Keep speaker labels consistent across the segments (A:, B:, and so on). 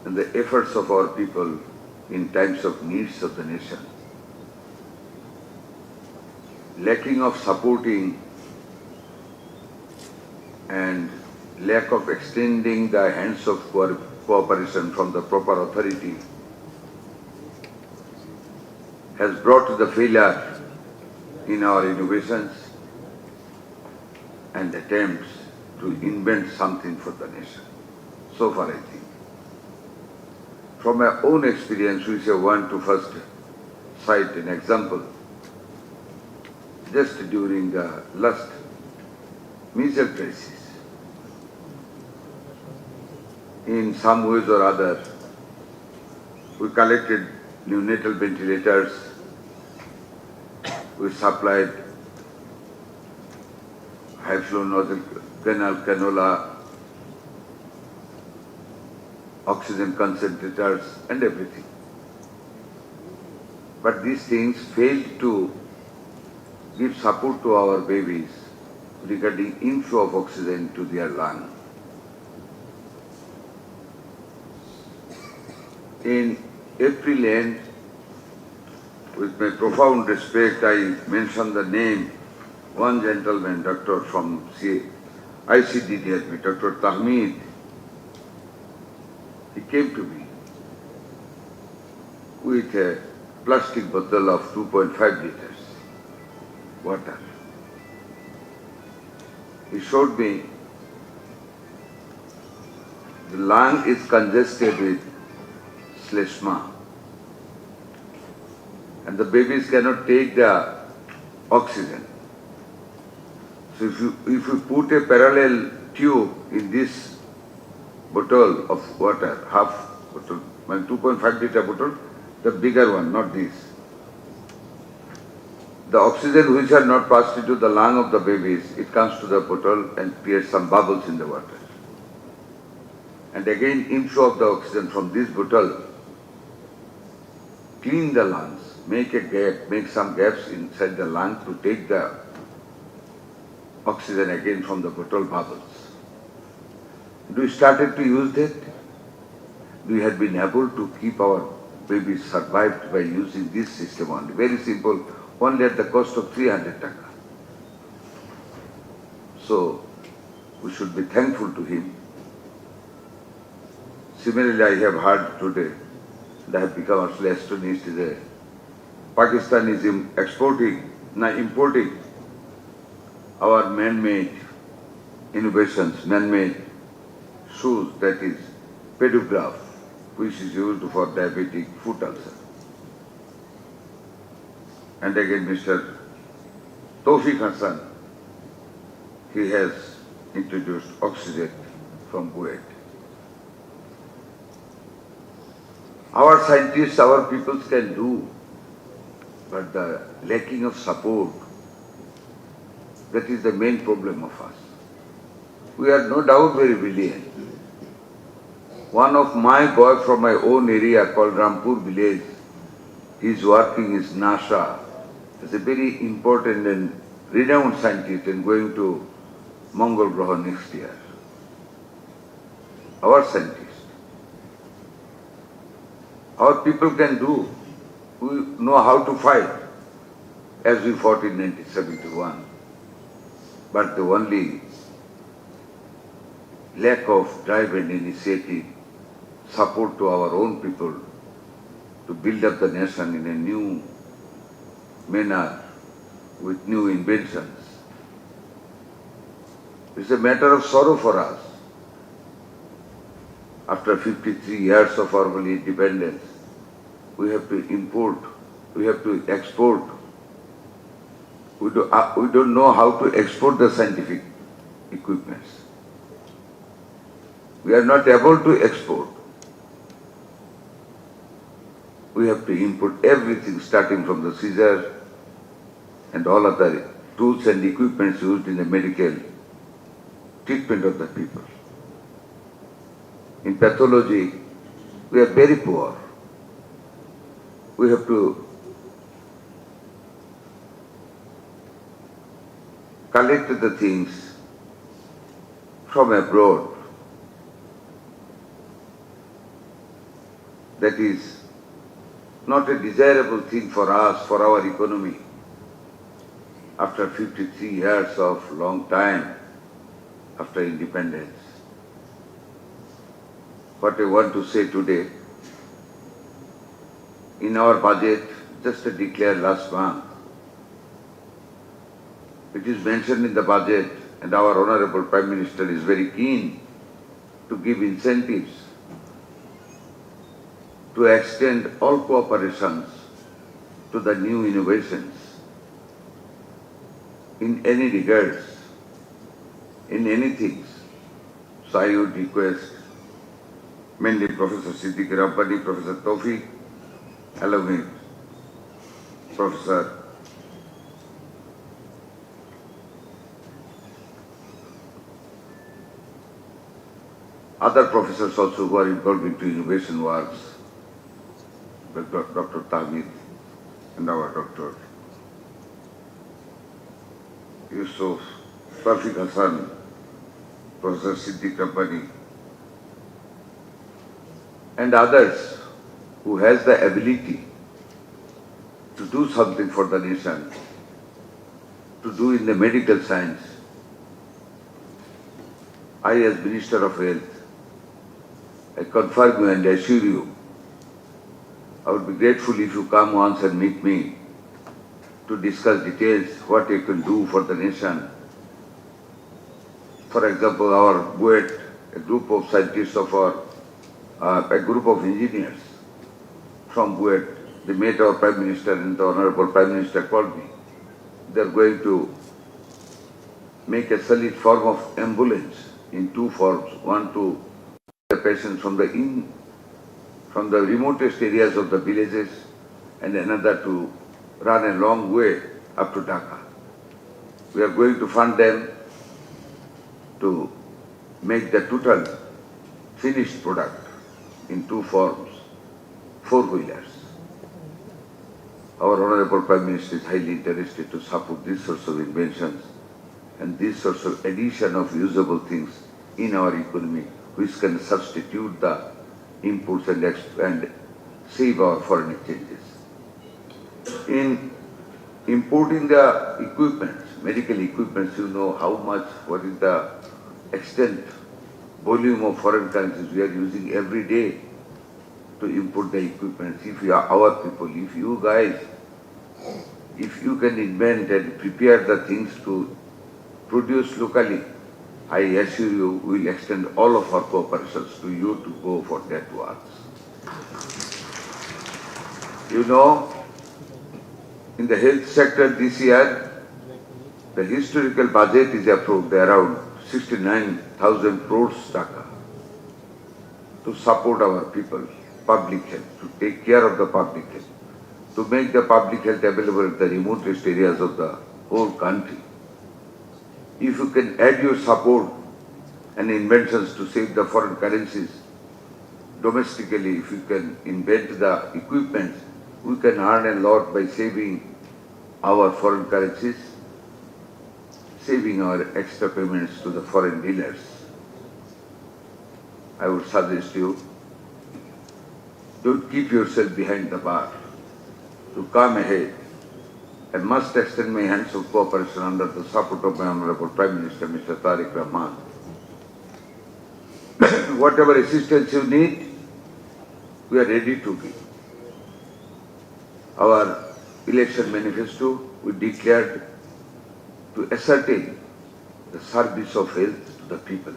A: and the efforts of our people in times of needs of the nation. Lacking of supporting and lack of extending the hands of cooperation from the proper authority has brought to the failure in our innovations and attempts to invent something for the nation. So far, I think. From my own experience, which I want to first cite an example, just during the last major crisis, in some ways or other, we collected neonatal ventilators, we supplied high flow nozzle cannula, oxygen concentrators and everything. But these things failed to give support to our babies regarding inflow of oxygen to their lung. In April end, with my profound respect, I mention the name, one gentleman, doctor from ICDDSB, Dr. Tahmid. He came to me with a plastic bottle of 2.5 liters water. He showed me the lung is congested with sleshma and the babies cannot take the oxygen. So if you put a parallel tube in this bottle of water, half bottle, 2.5 liter bottle, the bigger one, not this. The oxygen which are not passed into the lung of the babies, it comes to the bottle and creates some bubbles in the water. And again, inflow of the oxygen from this bottle, clean the lungs, make a gap, make some gaps inside the lung to take the oxygen again from the bottle bubbles. Do we started to use that? We had been able to keep our babies survived by using this system only. Very simple, only at the cost of 300 Dhaka. So, we should be thankful to him. Similarly, I have heard today, and I have become actually astonished, that Pakistan is importing our man-made innovations, man-made shoes, that is pedograph, which is used for diabetic foot ulcer. And again, Mr. Tawfiq Hassan, he has introduced oxygen from Kuwait. Our scientists, our peoples can do, but the lacking of support, that is the main problem of us. We are no doubt very brilliant. One of my boy from my own area called Rampur village, his working is NASA. He's a very important and renowned scientist and going to Mongol Graha next year. Our scientists. Our people can do. We know how to fight, as we fought in 1971. But the only lack of drive and initiative, support to our own people to build up the nation in a new manner with new inventions. It's a matter of sorrow for us. After 53 years of our independence, we have to import, we have to export. We don't know how to export the scientific equipments. We are not able to export. We have to import everything, starting from the scissor and all other tools and equipments used in the medical treatment of the people. In pathology, we are very poor. We have to collect the things from abroad. That is not a desirable thing for us, for our economy. After 53 years of long time, after independence, what I want to say today, in our budget, just declared last month, it is mentioned in the budget, and our Honorable Prime Minister is very keen to give incentives to extend all cooperations to the new innovations in any regards, in anything. So I would request mainly Professor Siddiq Rabbani, Professor Tawfiq, along with Professor other professors also who are involved into innovation works, Dr. Tahmid and our Dr. Yusuf, Tawfiq Hassan, Professor Siddiq Rabbani, and others who has the ability to do something for the nation, to do in the medical science. I, as Minister of Health, I confirm you and assure you, I would be grateful if you come once and meet me to discuss details, what you can do for the nation. For example, our BUET, a group of scientists of a group of engineers from BUET, they met our Prime Minister and the Honorable Prime Minister called me. They are going to make a solid form of ambulance in two forms, one to the patients from the remotest areas of the villages and another to run a long way up to Dhaka. We are going to fund them to make the total finished product in two forms, four-wheelers. Our Honorable Prime Minister is highly interested to support this sorts of inventions and this sorts of addition of usable things in our economy which can substitute the imports and save our foreign exchanges. In importing the equipment, medical equipment, you know how much, what is the extent, volume of foreign currencies we are using every day to import the equipment. If you are our people, if you guys, if you can invent and prepare the things to produce locally, I assure you we will extend all of our cooperations to you to go for that works. You know, in the health sector this year, the historical budget is approved around 69,000 crores Dhaka to support our people, public health, to take care of the public health, to make the public health available in the remotest areas of the whole country. If you can add your support and inventions to save the foreign currencies domestically, if you can invent the equipment, we can earn a lot by saving our foreign currencies, saving our extra payments to the foreign dealers. I would suggest you, don't keep yourself behind the bar, to come ahead. I must extend my hands of cooperation under the support of my Honorable Prime Minister, Mr. Tariq Rahman. Whatever assistance you need, we are ready to give. Our election manifesto, we declared to ascertain the service of health to the people,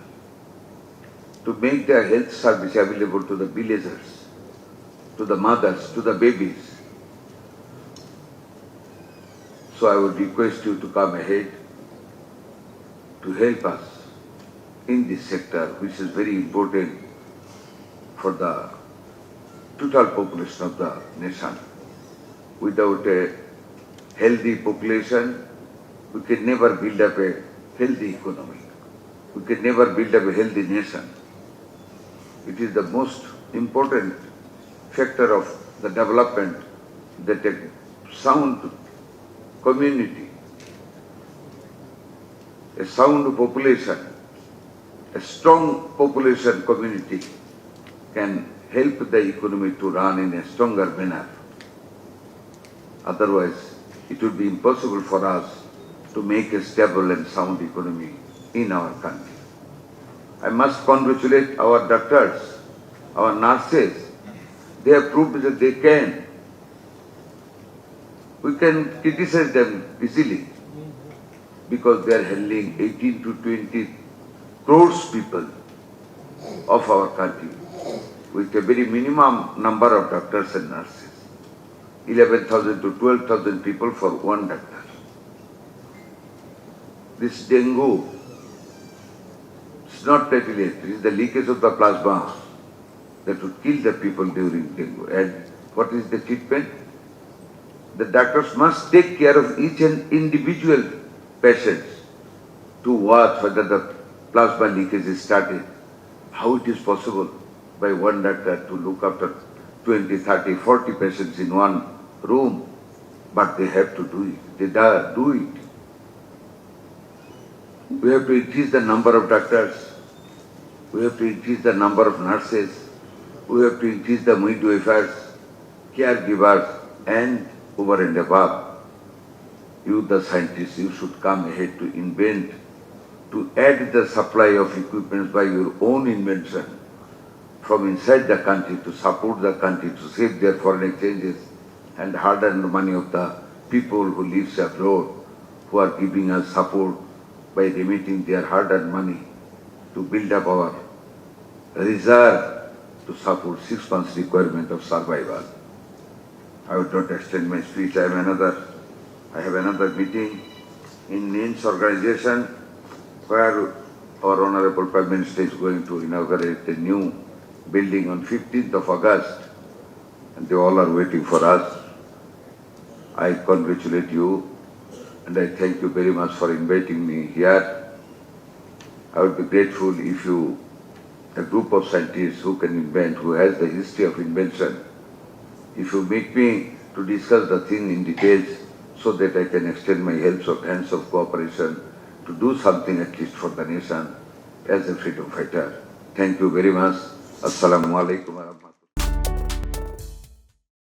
A: to make their health service available to the villagers, to the mothers, to the babies. So I would request you to come ahead to help us in this sector, which is very important for the total population of the nation. Without a healthy population, we can never build up a healthy economy. We can never build up a healthy nation. It is the most important factor of the development that a sound community, a sound population, a strong population community can help the economy to run in a stronger manner. Otherwise, it would be impossible for us to make a stable and sound economy in our country. I must congratulate our doctors, our nurses. They have proved that they can. We can criticize them easily because they are handling 18 to 20 crores people of our country with a very minimum number of doctors and nurses. 11,000 to 12,000 people for one doctor. This dengue is not platelet, it is the leakage of the plasma that would kill the people during dengue. And what is the treatment? The doctors must take care of each and individual patient to watch whether the plasma leakage is started. How it is possible by one doctor to look after 20, 30, 40 patients in one room, but they have to do it. They do it. We have to increase the number of doctors. We have to increase the number of nurses. We have to increase the midwiferys, caregivers, and over and above. You, the scientists, you should come ahead to invent, to add the supply of equipment by your own invention from inside the country to support the country, to save their foreign exchanges and hard-earned money of the people who live abroad, who are giving us support by remitting their hard-earned money to build up our reserve to support 6 months requirement of survival. I would not extend my speech. I have another meeting in NIMS organization where our Honorable Prime Minister is going to inaugurate a new building on 15th of August, and they all are waiting for us. I congratulate you and I thank you very much for inviting me here. I would be grateful if you, a group of scientists who can invent, who has the history of invention, if you meet me to discuss the thing in details so that I can extend my hands of cooperation to do something at least for the nation as a freedom fighter. Thank you very much. Assalamu alaikum wa rahmatullahi.